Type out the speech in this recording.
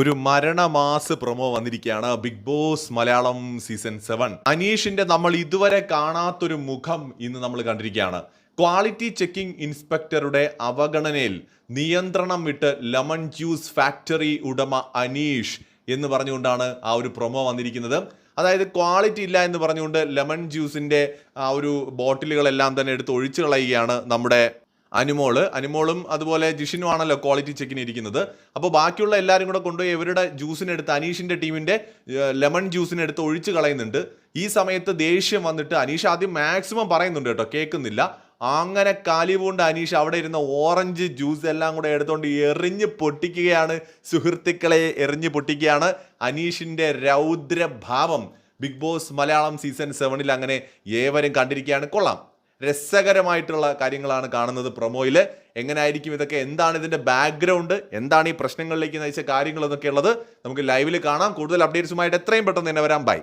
ഒരു മരണമാസ് പ്രൊമോ വന്നിരിക്കുകയാണ്. Bigg Boss Malayalam season 7. അനീഷിന്റെ നമ്മൾ ഇതുവരെ കാണാത്തൊരു മുഖം ഇന്ന് നമ്മൾ കണ്ടിരിക്കുകയാണ്. ക്വാളിറ്റി ചെക്കിംഗ് ഇൻസ്പെക്ടറുടെ അവഗണനയിൽ നിയന്ത്രണം വിട്ട് ലെമൺ ജ്യൂസ് ഫാക്ടറി ഉടമ അനീഷ് എന്ന് പറഞ്ഞുകൊണ്ടാണ് ആ ഒരു പ്രൊമോ വന്നിരിക്കുന്നത്. അതായത് ക്വാളിറ്റി ഇല്ല എന്ന് പറഞ്ഞുകൊണ്ട് ലെമൺ ജ്യൂസിന്റെ ആ ഒരു ബോട്ടിലുകളെല്ലാം തന്നെ എടുത്ത് ഒഴിച്ചു കളയുകയാണ് നമ്മുടെ അനുമോളും അതുപോലെ ജിഷിനുമാണല്ലോ ക്വാളിറ്റി ചെക്കിന് ഇരിക്കുന്നത്. അപ്പോൾ ബാക്കിയുള്ള എല്ലാവരും കൂടെ കൊണ്ടുപോയി ഇവരുടെ ജ്യൂസിനെടുത്ത് അനീഷിന്റെ ടീമിന്റെ ലെമൺ ജ്യൂസിനെടുത്ത് ഒഴിച്ചു കളയുന്നുണ്ട്. ഈ സമയത്ത് ദേഷ്യം വന്നിട്ട് അനീഷ് ആദ്യം മാക്സിമം പറയുന്നുണ്ട് കേട്ടോ, കേൾക്കുന്നില്ല. അങ്ങനെ കാലിപൂണ്ട് അനീഷ് അവിടെ ഇരുന്ന ഓറഞ്ച് ജ്യൂസ് എല്ലാം കൂടെ എടുത്തുകൊണ്ട് എറിഞ്ഞ് പൊട്ടിക്കുകയാണ്. സുഹൃത്തുക്കളെ, എറിഞ്ഞ് പൊട്ടിക്കുകയാണ്. അനീഷിന്റെ രൗദ്രഭാവം ബിഗ് ബോസ് മലയാളം സീസൺ 7 അങ്ങനെ ഏവരും കണ്ടിരിക്കുകയാണ്. കൊള്ളാം, രസകരമായിട്ടുള്ള കാര്യങ്ങളാണ് കാണുന്നത് പ്രൊമോയിൽ. എങ്ങനെയായിരിക്കും ഇതൊക്കെ, എന്താണ് ഇതിന്റെ ബാക്ക്ഗ്രൗണ്ട്, എന്താണ് ഈ പ്രശ്നങ്ങളിലേക്ക് നയിച്ച കാര്യങ്ങൾ എന്നൊക്കെ ഉള്ളത് നമുക്ക് ലൈവിൽ കാണാം. കൂടുതൽ അപ്ഡേറ്റ്സുമായിട്ട് എത്രയും പെട്ടെന്ന് തന്നെ വരാം. ബൈ.